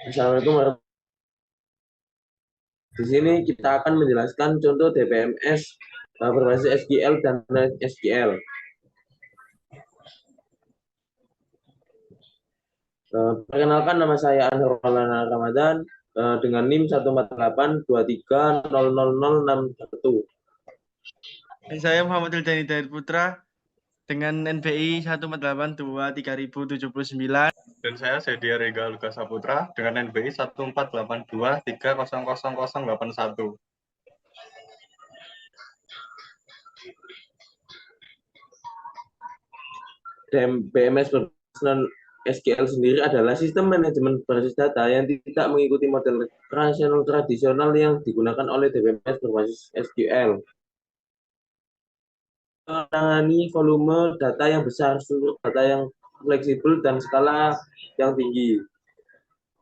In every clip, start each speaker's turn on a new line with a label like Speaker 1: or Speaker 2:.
Speaker 1: Assalamualaikum. Di sini kita akan menjelaskan contoh DBMS berbasis SQL dan SQL. Perkenalkan, nama saya Anwar Maulana Ramadan dengan NIM 14823000061.
Speaker 2: Dan saya Muhammad Hildani Dayat Putra dengan NBI 14823.079.
Speaker 3: Dan saya Sedia Rega Luka Saputra dengan NBI 14823000081.
Speaker 1: DBMS berbasis non SQL sendiri adalah sistem manajemen berbasis data yang tidak mengikuti model tradisional yang digunakan oleh DBMS berbasis SQL. Menangani volume data yang besar, struktur data yang fleksibel, dan skala yang tinggi.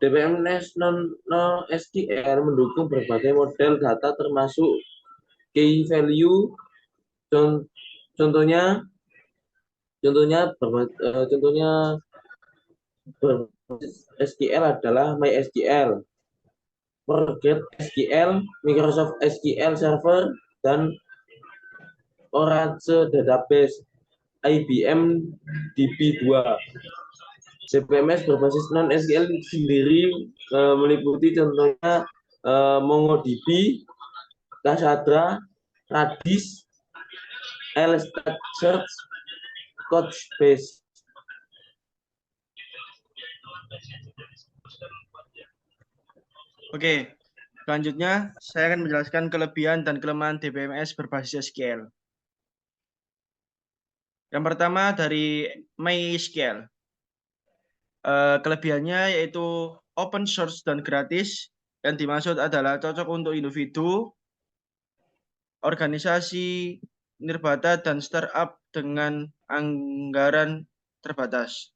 Speaker 1: DBMS non-SQL mendukung berbagai model data termasuk key value. Contohnya SQL adalah MySQL, PostgreSQL, Microsoft SQL Server, dan Oracle Database, IBM DB2. DBMS berbasis non-SQL sendiri meliputi contohnya MongoDB, Cassandra, Redis, Elasticsearch, Couchbase.
Speaker 2: Oke, selanjutnya saya akan menjelaskan kelebihan dan kelemahan DBMS berbasis SQL. Yang pertama dari MySQL. Kelebihannya yaitu open source dan gratis. Yang dimaksud adalah cocok untuk individu, organisasi, nirbata, dan startup dengan anggaran terbatas.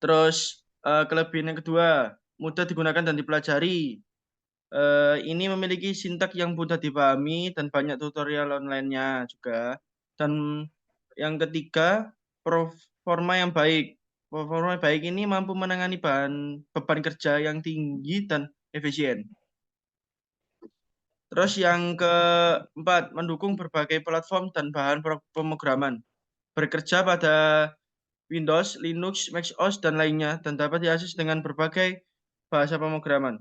Speaker 2: Terus kelebihan yang kedua, mudah digunakan dan dipelajari. Ini memiliki sintak yang mudah dipahami dan banyak tutorial online-nya juga. Dan yang ketiga, performa yang baik. Performa yang baik ini mampu menangani beban kerja yang tinggi dan efisien. Terus yang keempat, mendukung berbagai platform dan bahan pemrograman. Bekerja pada Windows, Linux, macOS, dan lainnya, dan dapat diakses dengan berbagai bahasa pemrograman.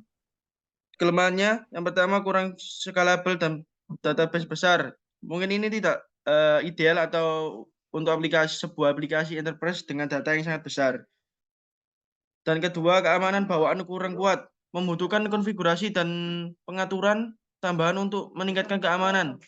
Speaker 2: Kelemahannya, yang pertama kurang scalable dan database besar. Mungkin ini tidak ideal atau untuk sebuah aplikasi enterprise dengan data yang sangat besar. Dan kedua, keamanan bawaan kurang kuat, membutuhkan konfigurasi dan pengaturan tambahan untuk meningkatkan keamanan.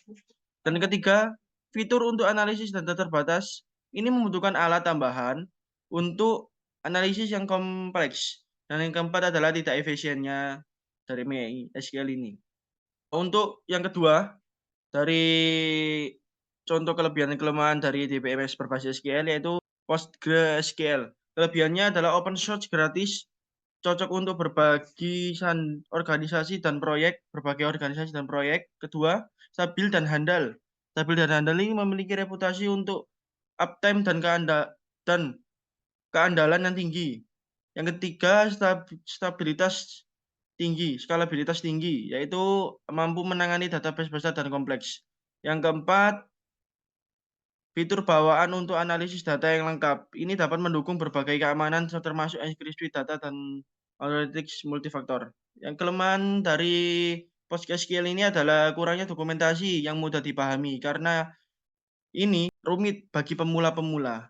Speaker 2: Dan ketiga, fitur untuk analisis data terbatas, ini membutuhkan alat tambahan untuk analisis yang kompleks. Dan yang keempat adalah tidak efisiennya dari MySQL ini. Untuk yang kedua, dari contoh kelebihan dan kelemahan dari DBMS berbasis SQL yaitu PostgreSQL. Kelebihannya adalah open source gratis, cocok untuk berbagai organisasi dan proyek. Kedua, stabil dan handal. Stabil dan handal ini memiliki reputasi untuk uptime dan keandalan yang tinggi. Yang ketiga, stabilitas tinggi, skalabilitas tinggi, yaitu mampu menangani database besar dan kompleks. Yang keempat, fitur bawaan untuk analisis data yang lengkap. Ini dapat mendukung berbagai keamanan termasuk enkripsi data dan analytics multifaktor. Yang kelemahan dari PostgreSQL ini adalah kurangnya dokumentasi yang mudah dipahami karena ini rumit bagi pemula-pemula.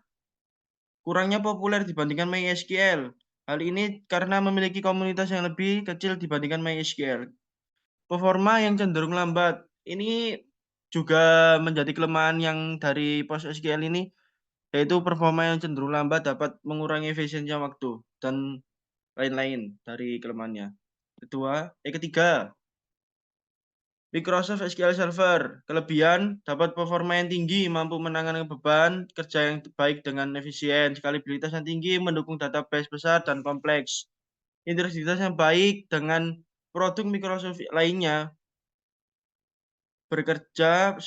Speaker 2: Kurangnya populer dibandingkan MySQL. Hal ini karena memiliki komunitas yang lebih kecil dibandingkan MySQL. Performa yang cenderung lambat. Ini juga menjadi kelemahan yang dari PostgreSQL ini, yaitu performa yang cenderung lambat dapat mengurangi efisiensi waktu dan lain-lain dari kelemahannya. Ketiga, Microsoft SQL Server. Kelebihan, dapat performa yang tinggi, mampu menangani beban kerja yang baik dengan efisien, skalabilitas yang tinggi, mendukung database besar dan kompleks. Integritas yang baik dengan produk Microsoft lainnya, bekerja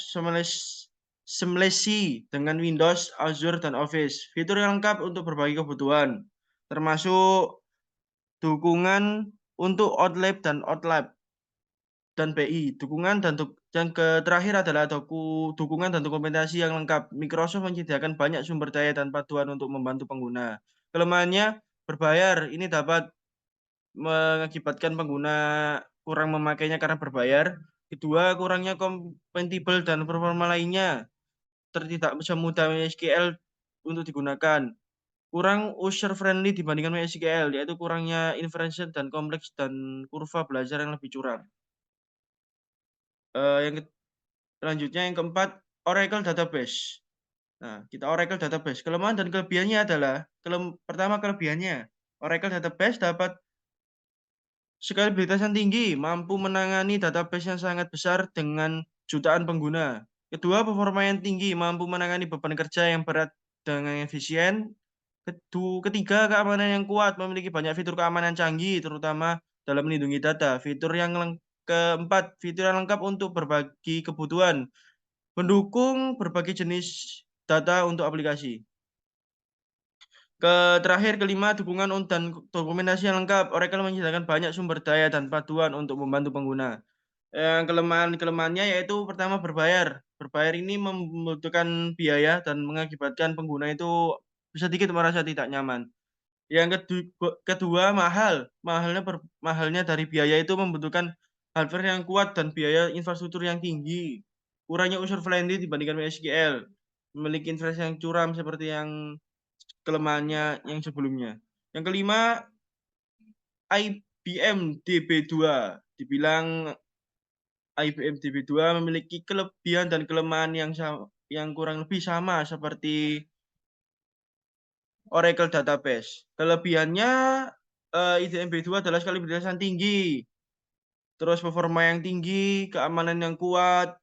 Speaker 2: semlesi dengan Windows, Azure, dan Office. Fitur yang lengkap untuk berbagai kebutuhan, termasuk dukungan untuk outlab dan outlab dan BI. Dukungan dan terakhir adalah dukungan dan dokumentasi yang lengkap. Microsoft menyediakan banyak sumber daya dan paduan untuk membantu pengguna. Kelemahannya berbayar. Ini dapat mengakibatkan pengguna kurang memakainya karena berbayar. Kedua, kurangnya kompatibel dan performa lainnya. Tidak semudah MySQL untuk digunakan. Kurang user friendly dibandingkan MySQL, yaitu kurangnya inference dan kompleks dan kurva belajar yang lebih curam. Selanjutnya yang keempat, Oracle Database. Nah, kita Oracle Database. Kelemahan dan kelebihannya adalah, pertama kelebihannya, Oracle Database dapat skalabilitas yang tinggi, mampu menangani database yang sangat besar dengan jutaan pengguna. Kedua, performa yang tinggi, mampu menangani beban kerja yang berat dengan efisien. Ketiga, keamanan yang kuat, memiliki banyak fitur keamanan canggih, terutama dalam melindungi data. Keempat, fitur yang lengkap untuk berbagi kebutuhan, mendukung berbagai jenis data untuk aplikasi. Terakhir, kelima, dukungan dan dokumentasi yang lengkap. Oracle menyediakan banyak sumber daya dan paduan untuk membantu pengguna. Yang kelemahannya yaitu pertama berbayar. Berbayar ini membutuhkan biaya dan mengakibatkan pengguna itu sedikit merasa tidak nyaman. Yang kedua mahal. Mahalnya dari biaya itu membutuhkan hardware yang kuat dan biaya infrastruktur yang tinggi. Kurangnya user friendly dibandingkan MySQL. Memiliki interface yang curam seperti yang kelemahannya yang sebelumnya. Yang kelima, IBM DB2. Dibilang IBM DB2 memiliki kelebihan dan kelemahan yang kurang lebih sama seperti Oracle Database. Kelebihannya IBM DB2 adalah skalabilitas yang tinggi, terus performa yang tinggi, keamanan yang kuat,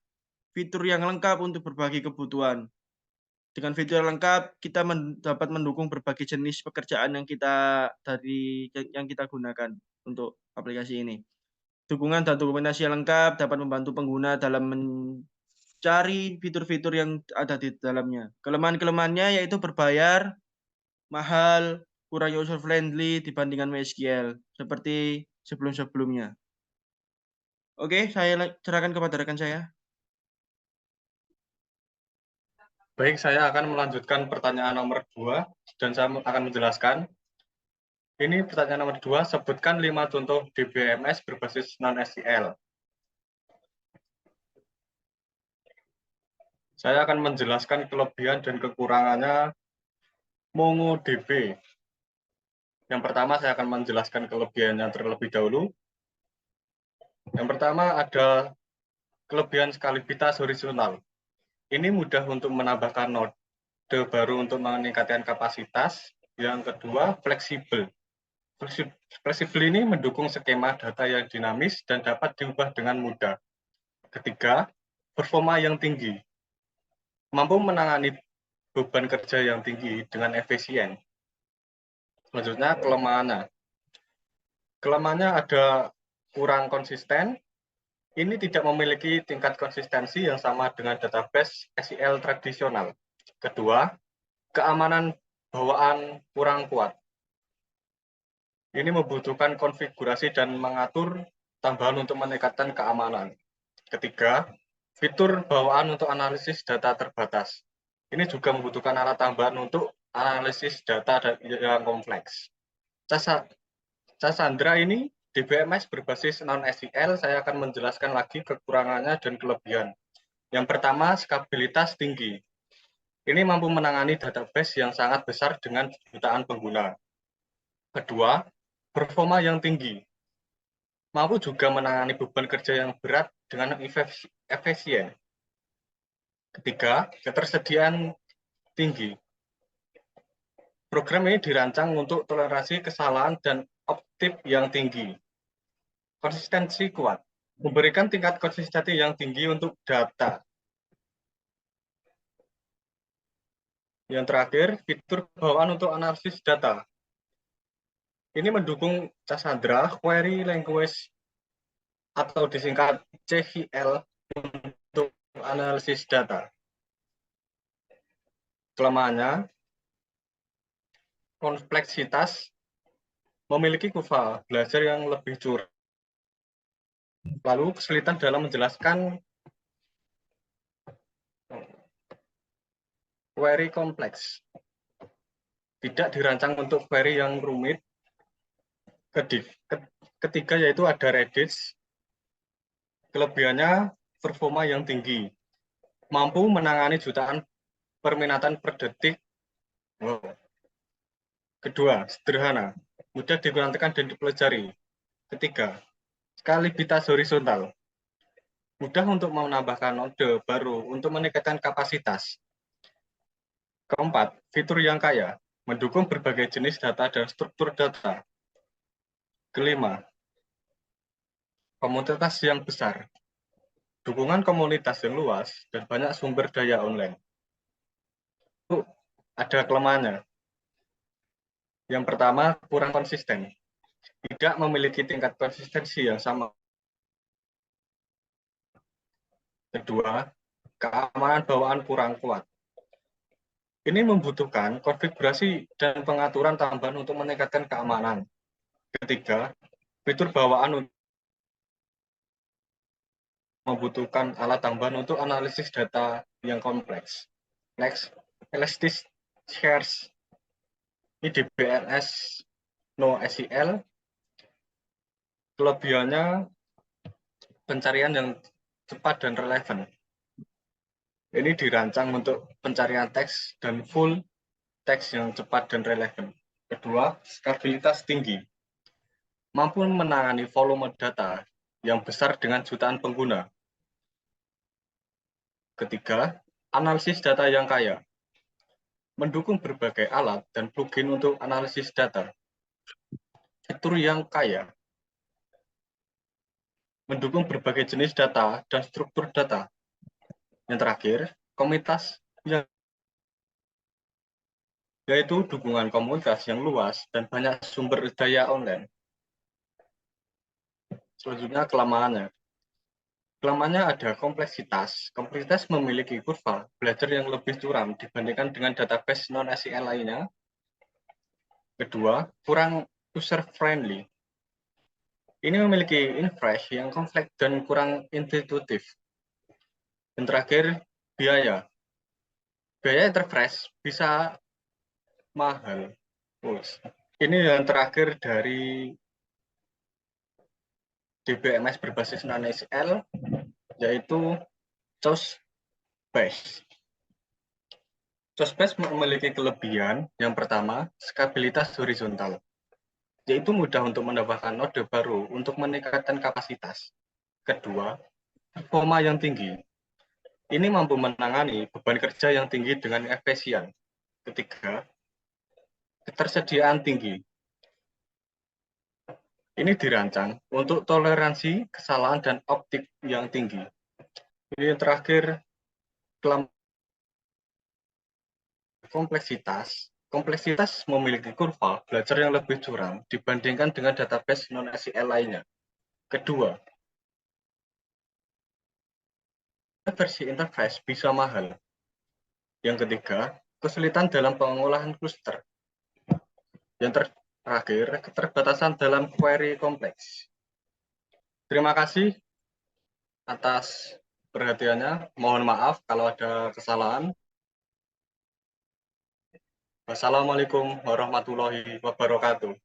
Speaker 2: fitur yang lengkap untuk berbagai kebutuhan. Dengan fitur yang lengkap, kita dapat mendukung berbagai jenis pekerjaan yang kita gunakan untuk aplikasi ini. Dukungan dan dokumentasi yang lengkap dapat membantu pengguna dalam mencari fitur-fitur yang ada di dalamnya. Kelemahan-kelemahannya yaitu berbayar, mahal, kurang user friendly dibandingkan MySQL seperti sebelum-sebelumnya. Oke, saya serahkan kepada rekan saya.
Speaker 3: Baik, saya akan melanjutkan pertanyaan nomor 2 dan saya akan menjelaskan. Ini pertanyaan nomor 2, sebutkan 5 contoh DBMS berbasis non-SQL. Saya akan menjelaskan kelebihan dan kekurangannya MongoDB. Yang pertama, saya akan menjelaskan kelebihannya terlebih dahulu. Yang pertama ada kelebihan skalibilitas horizontal. Ini mudah untuk menambahkan node baru untuk meningkatkan kapasitas. Yang kedua, fleksibel. Fleksibel ini mendukung skema data yang dinamis dan dapat diubah dengan mudah. Ketiga, performa yang tinggi. Mampu menangani beban kerja yang tinggi dengan efisien. Selanjutnya, kelemahannya. Kelemahannya ada kurang konsisten. Ini tidak memiliki tingkat konsistensi yang sama dengan database SQL tradisional. Kedua, keamanan bawaan kurang kuat. Ini membutuhkan konfigurasi dan mengatur tambahan untuk meningkatkan keamanan. Ketiga, fitur bawaan untuk analisis data terbatas. Ini juga membutuhkan alat tambahan untuk analisis data yang kompleks. Cassandra ini DBMS berbasis non-SQL, saya akan menjelaskan lagi kekurangannya dan kelebihan. Yang pertama, skabilitas tinggi. Ini mampu menangani database yang sangat besar dengan jutaan pengguna. Kedua, performa yang tinggi. Mampu juga menangani beban kerja yang berat dengan efisien. Ketiga, ketersediaan tinggi. Program ini dirancang untuk toleransi kesalahan dan optim yang tinggi. Konsistensi kuat, memberikan tingkat konsistensi yang tinggi untuk data. Yang terakhir, fitur bawaan untuk analisis data. Ini mendukung Cassandra Query Language atau disingkat CQL untuk analisis data. Kelemahannya, kompleksitas, memiliki kurva belajar yang lebih curam. Lalu kesulitan dalam menjelaskan query kompleks. Tidak dirancang untuk query yang rumit. Ketiga yaitu ada Redis. Kelebihannya performa yang tinggi. Mampu menangani jutaan permintaan per detik. Kedua, sederhana. Mudah digunakan dan dipelajari. Ketiga, skalibilitas horizontal. Mudah untuk menambahkan node baru untuk meningkatkan kapasitas. Keempat, fitur yang kaya. Mendukung berbagai jenis data dan struktur data. Kelima, komunitas yang besar. Dukungan komunitas yang luas dan banyak sumber daya online. Ada kelemahannya. Yang pertama, kurang konsisten. Tidak memiliki tingkat konsistensi yang sama. Kedua, keamanan bawaan kurang kuat. Ini membutuhkan konfigurasi dan pengaturan tambahan untuk meningkatkan keamanan. Ketiga, fitur bawaan membutuhkan alat tambahan untuk analisis data yang kompleks. Next, Elasticsearch. Ini DBMS NoSQL. Kelebihannya pencarian yang cepat dan relevan. Ini dirancang untuk pencarian teks dan full teks yang cepat dan relevan. Kedua, skalibilitas tinggi. Mampu menangani volume data yang besar dengan jutaan pengguna. Ketiga, analisis data yang kaya. Mendukung berbagai alat dan plugin untuk analisis data. Fitur yang kaya. Mendukung berbagai jenis data dan struktur data. Yang terakhir, komunitas yang yaitu dukungan komunitas yang luas dan banyak sumber daya online. Selanjutnya kelemahannya. Kelemahannya ada kompleksitas. Kompleksitas memiliki kurva belajar yang lebih curam dibandingkan dengan database non-SQL lainnya. Kedua, kurang user-friendly. Ini memiliki interface yang kompleks dan kurang intuitif. Dan terakhir, biaya. Biaya interface bisa mahal. Ini yang terakhir dari DBMS berbasis non-SQL, yaitu COSBase. COSBase memiliki kelebihan yang pertama, skalibilitas horizontal, yaitu mudah untuk menambahkan node baru untuk meningkatkan kapasitas. Kedua, performa yang tinggi. Ini mampu menangani beban kerja yang tinggi dengan efisien. Ketiga, ketersediaan tinggi. Ini dirancang untuk toleransi kesalahan dan optik yang tinggi. Ini yang terakhir, kompleksitas. Kompleksitas memiliki kurva belajar yang lebih curam dibandingkan dengan database non-SQL lainnya. Kedua, versi interface bisa mahal. Yang ketiga, kesulitan dalam pengolahan cluster. Yang terakhir, keterbatasan dalam query kompleks. Terima kasih atas perhatiannya. Mohon maaf kalau ada kesalahan. Wassalamualaikum warahmatullahi wabarakatuh.